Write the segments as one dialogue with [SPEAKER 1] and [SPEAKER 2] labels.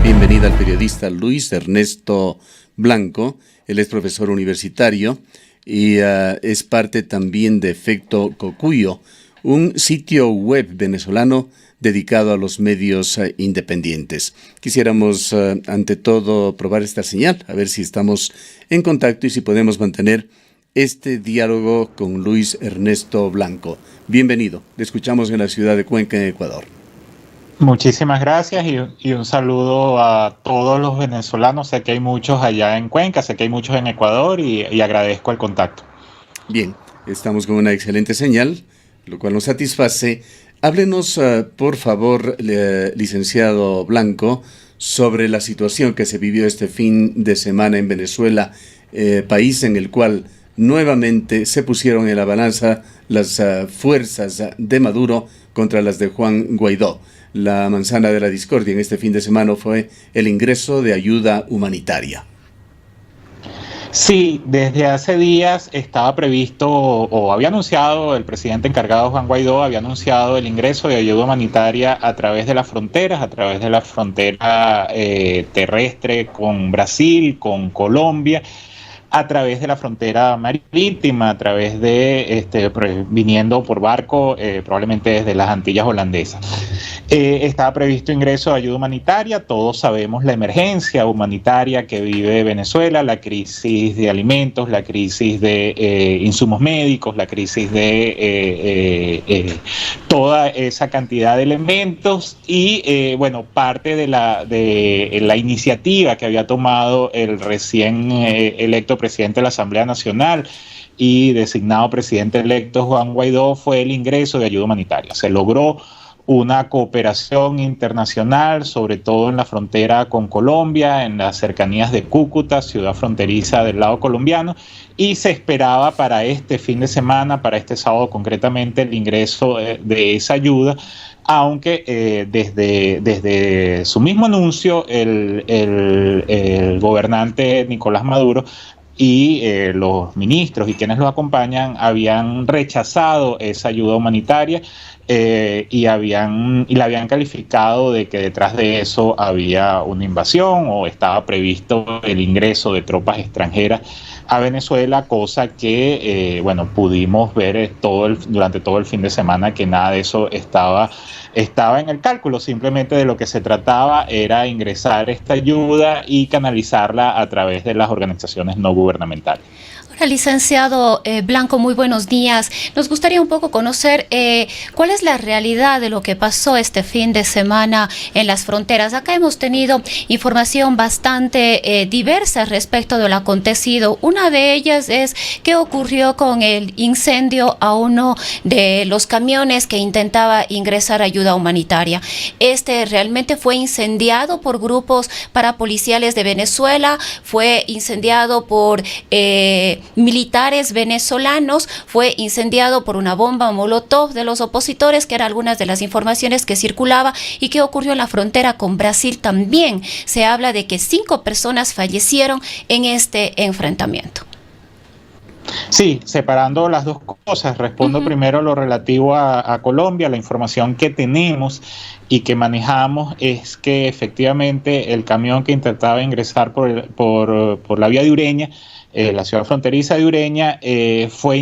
[SPEAKER 1] bienvenida al periodista Luis Ernesto Blanco. Él es profesor universitario y es parte también de Efecto Cocuyo, un sitio web venezolano dedicado a los medios independientes. Quisiéramos, ante todo, probar esta señal, a ver si estamos en contacto y si podemos mantener este diálogo con Luis Ernesto Blanco. Bienvenido, le escuchamos en la ciudad de Cuenca, en Ecuador.
[SPEAKER 2] Muchísimas gracias y un saludo a todos los venezolanos. Sé que hay muchos allá en Cuenca, sé que hay muchos en Ecuador y agradezco el contacto.
[SPEAKER 1] Bien, estamos con una excelente señal, lo cual nos satisface. Háblenos, por favor, licenciado Blanco, sobre la situación que se vivió este fin de semana en Venezuela, país en el cual nuevamente se pusieron en la balanza las fuerzas de Maduro contra las de Juan Guaidó. La manzana de la discordia en este fin de semana fue el ingreso de ayuda humanitaria.
[SPEAKER 2] Sí, desde hace días estaba previsto o había anunciado el presidente encargado Juan Guaidó, había anunciado el ingreso de ayuda humanitaria a través de las fronteras, a través de la frontera terrestre con Brasil, con Colombia, a través de la frontera marítima, a través de viniendo por barco, probablemente desde las Antillas holandesas. Estaba previsto ingreso de ayuda humanitaria. Todos sabemos la emergencia humanitaria que vive Venezuela, la crisis de alimentos, la crisis de insumos médicos, la crisis de toda esa cantidad de elementos y parte de la iniciativa que había tomado el recién electo presidente de la Asamblea Nacional y designado presidente electo Juan Guaidó fue el ingreso de ayuda humanitaria. Se logró una cooperación internacional, sobre todo en la frontera con Colombia, en las cercanías de Cúcuta, ciudad fronteriza del lado colombiano, y se esperaba para este fin de semana, para este sábado concretamente, el ingreso de esa ayuda, aunque desde su mismo anuncio el gobernante Nicolás Maduro y los ministros y quienes lo acompañan habían rechazado esa ayuda humanitaria y la habían calificado de que detrás de eso había una invasión o estaba previsto el ingreso de tropas extranjeras a Venezuela, cosa que pudimos ver durante todo el fin de semana que nada de eso estaba en el cálculo. Simplemente de lo que se trataba era ingresar esta ayuda y canalizarla a través de las organizaciones no gubernamentales.
[SPEAKER 3] Hola, licenciado Blanco, muy buenos días. Nos gustaría un poco conocer cuál es la realidad de lo que pasó este fin de semana en las fronteras. Acá hemos tenido información bastante diversa respecto de lo acontecido. Una de ellas es qué ocurrió con el incendio a uno de los camiones que intentaba ingresar ayuda humanitaria. Este realmente fue incendiado por grupos parapoliciales de Venezuela, fue incendiado por militares venezolanos, fue incendiado por una bomba molotov de los opositores, que eran algunas de las informaciones que circulaba. Y qué ocurrió en la frontera con Brasil también. Se habla de que 5 personas fallecieron en este enfrentamiento.
[SPEAKER 2] Sí, separando las dos cosas, respondo primero lo relativo a Colombia. La información que tenemos y que manejamos es que efectivamente el camión que intentaba ingresar por la vía de Ureña, la ciudad fronteriza de Ureña, fue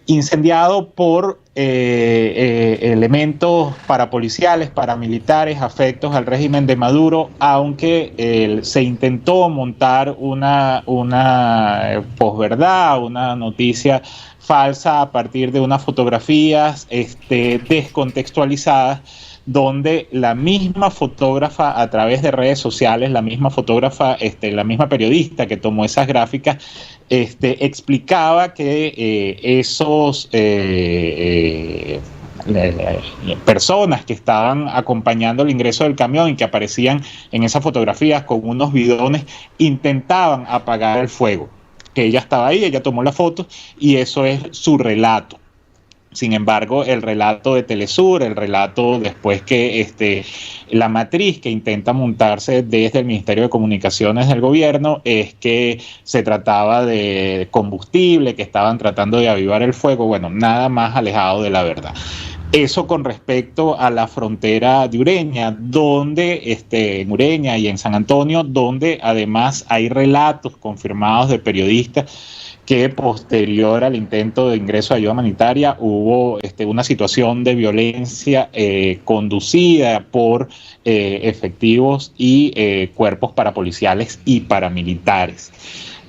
[SPEAKER 2] incendiado por elementos parapoliciales, paramilitares afectos al régimen de Maduro, aunque se intentó montar una posverdad, una noticia falsa a partir de unas fotografías descontextualizadas, donde la misma fotógrafa a través de redes sociales, la misma fotógrafa, la misma periodista que tomó esas gráficas, explicaba que esos personas que estaban acompañando el ingreso del camión y que aparecían en esas fotografías con unos bidones, intentaban apagar el fuego. Que ella estaba ahí, ella tomó la foto y eso es su relato. Sin embargo, el relato de Telesur, el relato después que la matriz que intenta montarse desde el Ministerio de Comunicaciones del gobierno es que se trataba de combustible, que estaban tratando de avivar el fuego. Bueno, nada más alejado de la verdad. Eso con respecto a la frontera de Ureña, donde en Ureña y en San Antonio, donde además hay relatos confirmados de periodistas que posterior al intento de ingreso de ayuda humanitaria hubo una situación de violencia conducida por efectivos y cuerpos parapoliciales y paramilitares.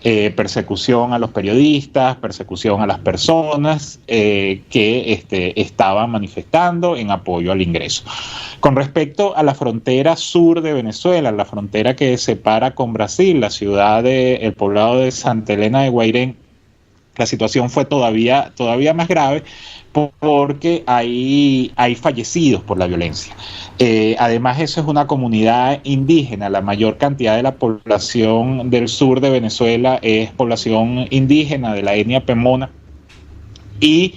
[SPEAKER 2] Persecución a los periodistas, persecución a las personas que estaban manifestando en apoyo al ingreso. Con respecto a la frontera sur de Venezuela, la frontera que separa con Brasil, el poblado de Santa Elena de Guairén, la situación fue todavía más grave porque hay fallecidos por la violencia. Además, eso es una comunidad indígena. La mayor cantidad de la población del sur de Venezuela es población indígena de la etnia Pemona. Y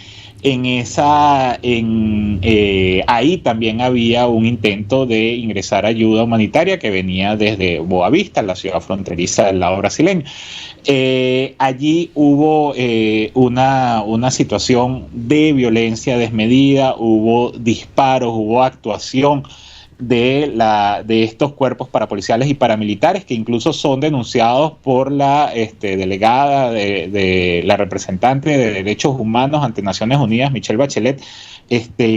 [SPEAKER 2] ahí también había un intento de ingresar ayuda humanitaria que venía desde Boavista, la ciudad fronteriza del lado brasileño. Allí hubo una situación de violencia desmedida, hubo disparos, hubo actuación de estos cuerpos parapoliciales y paramilitares que incluso son denunciados por la delegada de la representante de Derechos Humanos ante Naciones Unidas, Michelle Bachelet.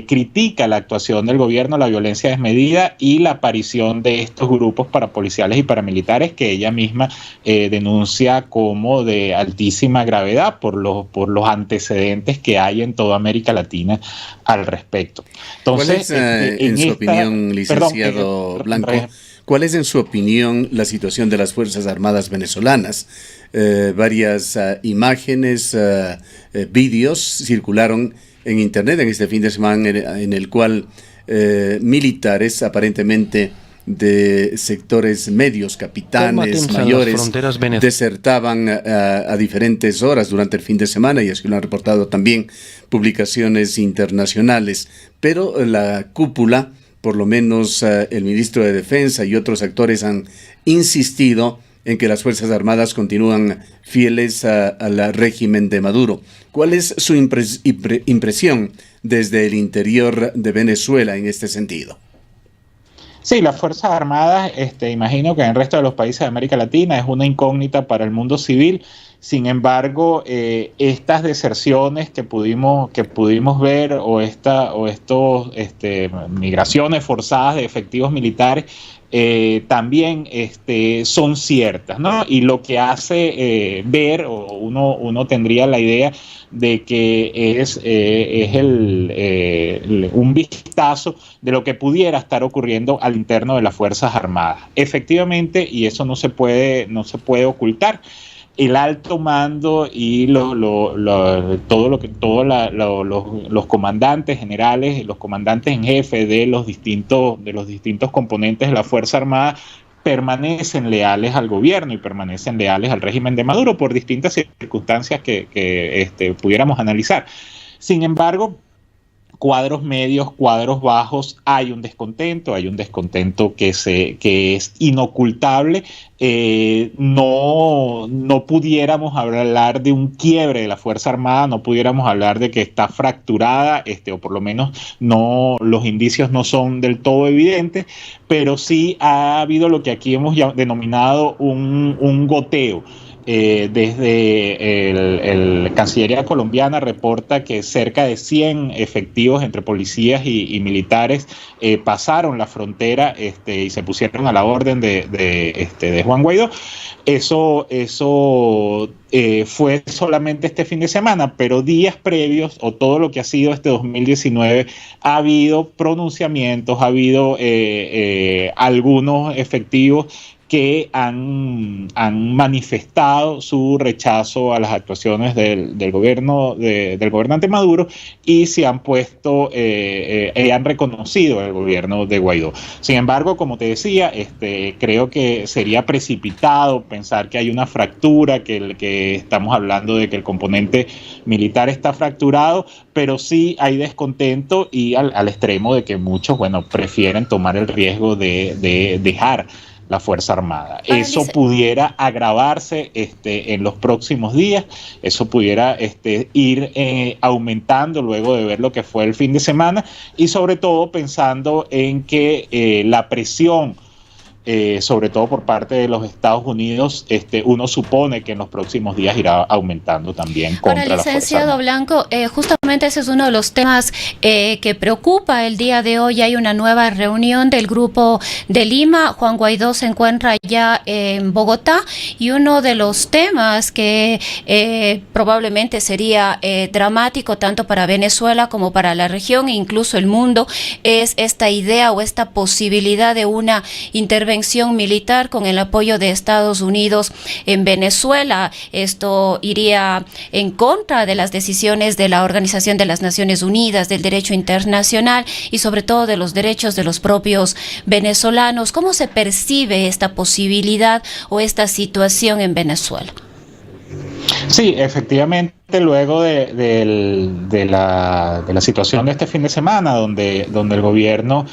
[SPEAKER 2] Critica la actuación del gobierno, la violencia desmedida y la aparición de estos grupos parapoliciales y paramilitares que ella misma denuncia como de altísima gravedad por los antecedentes que hay en toda América Latina al respecto. Entonces,
[SPEAKER 1] ¿cuál es, en su opinión, licenciado Blanco, cuál es en su opinión la situación de las Fuerzas Armadas venezolanas? Varias imágenes, vídeos circularon en internet en este fin de semana en el cual militares aparentemente de sectores medios, capitanes, mayores, desertaban a diferentes horas durante el fin de semana, y así lo han reportado también publicaciones internacionales. Pero la cúpula, por lo menos el ministro de Defensa y otros actores han insistido en que las Fuerzas Armadas continúan fieles al régimen de Maduro. ¿Cuál es su impresión desde el interior de Venezuela en este sentido?
[SPEAKER 2] Sí, las Fuerzas Armadas, imagino que en el resto de los países de América Latina es una incógnita para el mundo civil. Sin embargo, estas deserciones que pudimos ver o estos migraciones forzadas de efectivos militares también son ciertas, ¿no? Y lo que hace ver, o uno tendría la idea de que es un vistazo de lo que pudiera estar ocurriendo al interno de las Fuerzas Armadas. Efectivamente, y eso no se puede ocultar, el alto mando y los comandantes generales, los comandantes en jefe de los distintos componentes de la Fuerza Armada permanecen leales al gobierno y permanecen leales al régimen de Maduro por distintas circunstancias que pudiéramos analizar. Sin embargo, cuadros medios, cuadros bajos, hay un descontento que es inocultable. No pudiéramos hablar de un quiebre de la Fuerza Armada, no pudiéramos hablar de que está fracturada, o por lo menos los indicios no son del todo evidentes, pero sí ha habido lo que aquí hemos denominado un goteo. Desde el Cancillería colombiana reporta que cerca de 100 efectivos entre policías y militares pasaron la frontera y se pusieron a la orden de Juan Guaidó. Eso fue solamente este fin de semana, pero días previos, o todo lo que ha sido este 2019, ha habido pronunciamientos, ha habido algunos efectivos que han manifestado su rechazo a las actuaciones del gobernante Maduro y se han puesto y han reconocido el gobierno de Guaidó. Sin embargo, como te decía, creo que sería precipitado pensar que hay una fractura, que estamos hablando de que el componente militar está fracturado, pero sí hay descontento y al extremo de que muchos, prefieren tomar el riesgo de dejar la Fuerza Armada. Eso pudiera agravarse en los próximos días, eso pudiera ir aumentando luego de ver lo que fue el fin de semana, y sobre todo pensando en que la presión, sobre todo por parte de los Estados Unidos, uno supone que en los próximos días irá aumentando también contra la Fuerza Armada.
[SPEAKER 3] Licenciado Blanco, justamente ese es uno de los temas que preocupa el día de hoy. Hay una nueva reunión del Grupo de Lima. Juan Guaidó se encuentra ya en Bogotá, y uno de los temas que probablemente sería dramático tanto para Venezuela como para la región e incluso el mundo es esta idea o esta posibilidad de una intervención militar con el apoyo de Estados Unidos en Venezuela. Esto iría en contra de las decisiones de la Organización de las Naciones Unidas, del derecho internacional y sobre todo de los derechos de los propios venezolanos. ¿Cómo se percibe esta posibilidad o esta situación en Venezuela?
[SPEAKER 2] Sí, efectivamente, luego de la situación de este fin de semana, donde el gobierno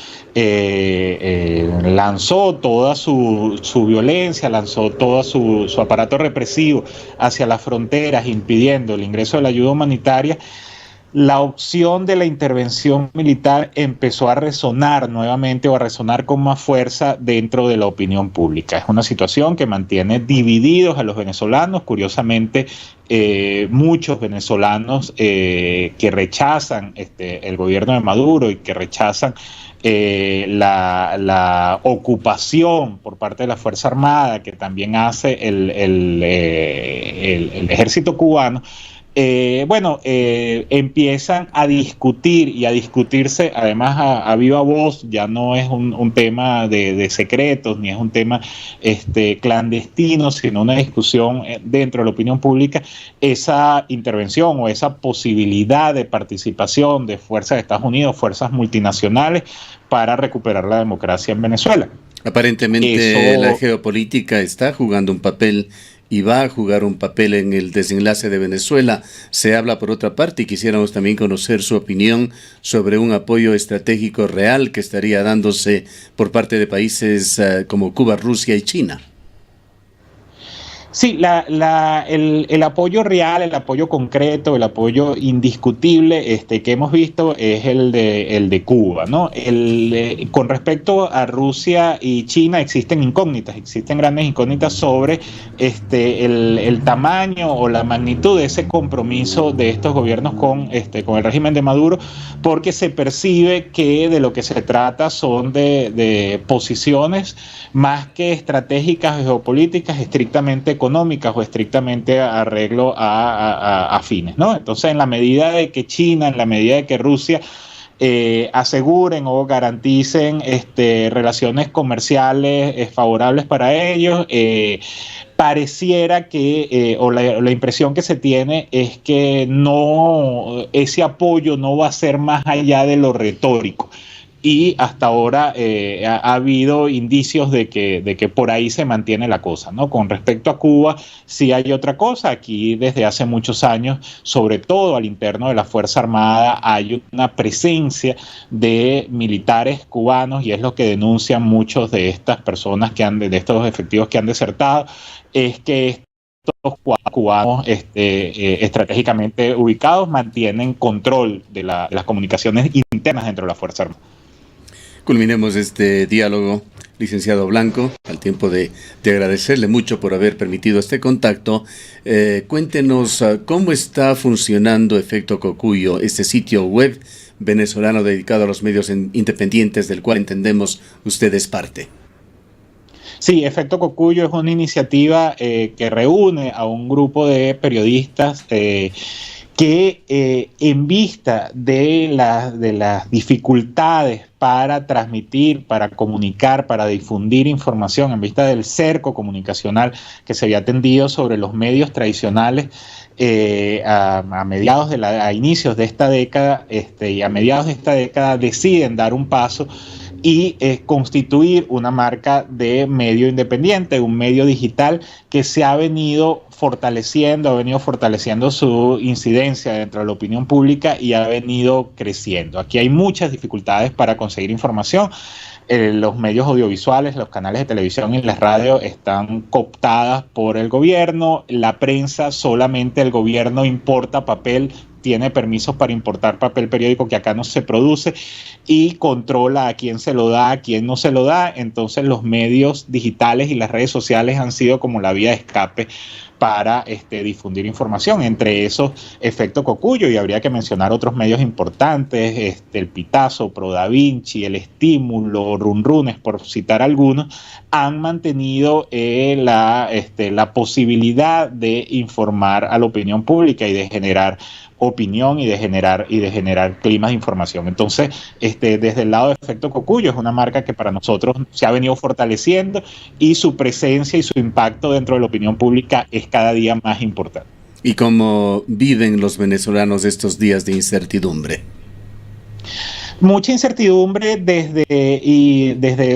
[SPEAKER 2] lanzó toda su violencia, lanzó todo su aparato represivo hacia las fronteras, impidiendo el ingreso de la ayuda humanitaria, la opción de la intervención militar empezó a resonar nuevamente, o a resonar con más fuerza dentro de la opinión pública. Es una situación que mantiene divididos a los venezolanos. Curiosamente, muchos venezolanos que rechazan el gobierno de Maduro y que rechazan la ocupación por parte de la Fuerza Armada que también hace el ejército cubano, empiezan a discutir y a discutirse, además a viva voz. Ya no es un tema de secretos, ni es un tema clandestino, sino una discusión dentro de la opinión pública, esa intervención o esa posibilidad de participación de fuerzas de Estados Unidos, fuerzas multinacionales, para recuperar la democracia en Venezuela.
[SPEAKER 1] Aparentemente la geopolítica está jugando un papel y va a jugar un papel en el desenlace de Venezuela. Se habla, por otra parte, y quisiéramos también conocer su opinión sobre un apoyo estratégico real que estaría dándose por parte de países como Cuba, Rusia y China.
[SPEAKER 2] Sí, el apoyo real, el apoyo concreto, el apoyo indiscutible que hemos visto es el de Cuba, ¿no? Con respecto a Rusia y China existen grandes incógnitas sobre el tamaño o la magnitud de ese compromiso de estos gobiernos con el régimen de Maduro, porque se percibe que de lo que se trata son de posiciones más que estratégicas o geopolíticas, estrictamente económicas o estrictamente arreglo a fines, ¿no? Entonces, en la medida de que China, en la medida de que Rusia aseguren o garanticen relaciones comerciales favorables para ellos, pareciera que, o la impresión que se tiene es que ese apoyo no va a ser más allá de lo retórico. Y hasta ahora ha habido indicios de que por ahí se mantiene la cosa, ¿no? Con respecto a Cuba, sí hay otra cosa. Aquí desde hace muchos años, sobre todo al interno de la Fuerza Armada, hay una presencia de militares cubanos, y es lo que denuncian muchos de estas personas de estos efectivos que han desertado, es que estos cubanos estratégicamente ubicados mantienen control de las comunicaciones internas dentro de la Fuerza Armada.
[SPEAKER 1] Culminemos este diálogo, licenciado Blanco, al tiempo de agradecerle mucho por haber permitido este contacto. Cuéntenos cómo está funcionando Efecto Cocuyo, este sitio web venezolano dedicado a los medios independientes, del cual entendemos usted es parte.
[SPEAKER 2] Sí, Efecto Cocuyo es una iniciativa que reúne a un grupo de periodistas que en vista de las dificultades para transmitir, para comunicar, para difundir información, en vista del cerco comunicacional que se había tendido sobre los medios tradicionales a inicios de esta década, y a mediados de esta década deciden dar un paso y constituir una marca de medio independiente, un medio digital que se ha venido fortaleciendo su incidencia dentro de la opinión pública y ha venido creciendo. Aquí hay muchas dificultades para conseguir información. Los medios audiovisuales, los canales de televisión y las radios están cooptadas por el gobierno. La prensa, solamente el gobierno importa papel, tiene permisos para importar papel periódico que acá no se produce y controla a quién se lo da, a quién no se lo da. Entonces los medios digitales y las redes sociales han sido como la vía de escape para difundir información, entre esos Efecto Cocuyo, y habría que mencionar otros medios importantes, el Pitazo, Pro Da Vinci, El Estímulo, Runrunes, por citar algunos, han mantenido la posibilidad de informar a la opinión pública y de generar opinión y de generar climas de información. Entonces, desde el lado de Efecto Cocuyo, es una marca que para nosotros se ha venido fortaleciendo y su presencia y su impacto dentro de la opinión pública es cada día más importante.
[SPEAKER 1] ¿Y cómo viven los venezolanos estos días de incertidumbre?
[SPEAKER 2] Mucha incertidumbre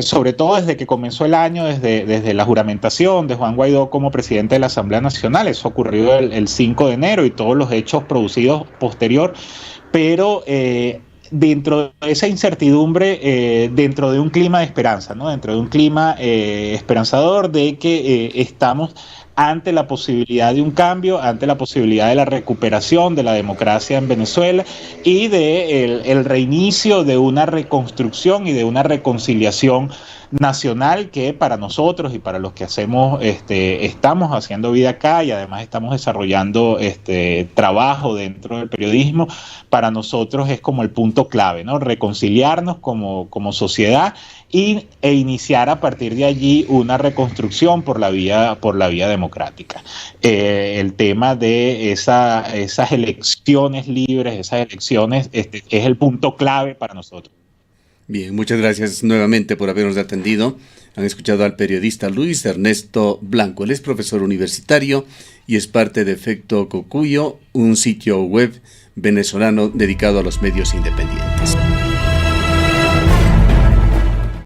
[SPEAKER 2] sobre todo desde que comenzó el año, desde la juramentación de Juan Guaidó como presidente de la Asamblea Nacional. Eso ocurrió el 5 de enero y todos los hechos producidos posterior, pero dentro de esa incertidumbre, dentro de un clima de esperanza, ¿no? Dentro de un clima esperanzador de que estamos ante la posibilidad de un cambio, ante la posibilidad de la recuperación de la democracia en Venezuela y de el reinicio de una reconstrucción y de una reconciliación nacional que para nosotros y para los que estamos haciendo vida acá y además estamos desarrollando trabajo dentro del periodismo, para nosotros es como el punto clave, ¿no? Reconciliarnos como sociedad e iniciar a partir de allí una reconstrucción por la vía democrática. El tema de esas elecciones libres, esas elecciones, es el punto clave para nosotros.
[SPEAKER 1] Bien, muchas gracias nuevamente por habernos atendido. Han escuchado al periodista Luis Ernesto Blanco. Él es profesor universitario y es parte de Efecto Cocuyo, un sitio web venezolano dedicado a los medios independientes.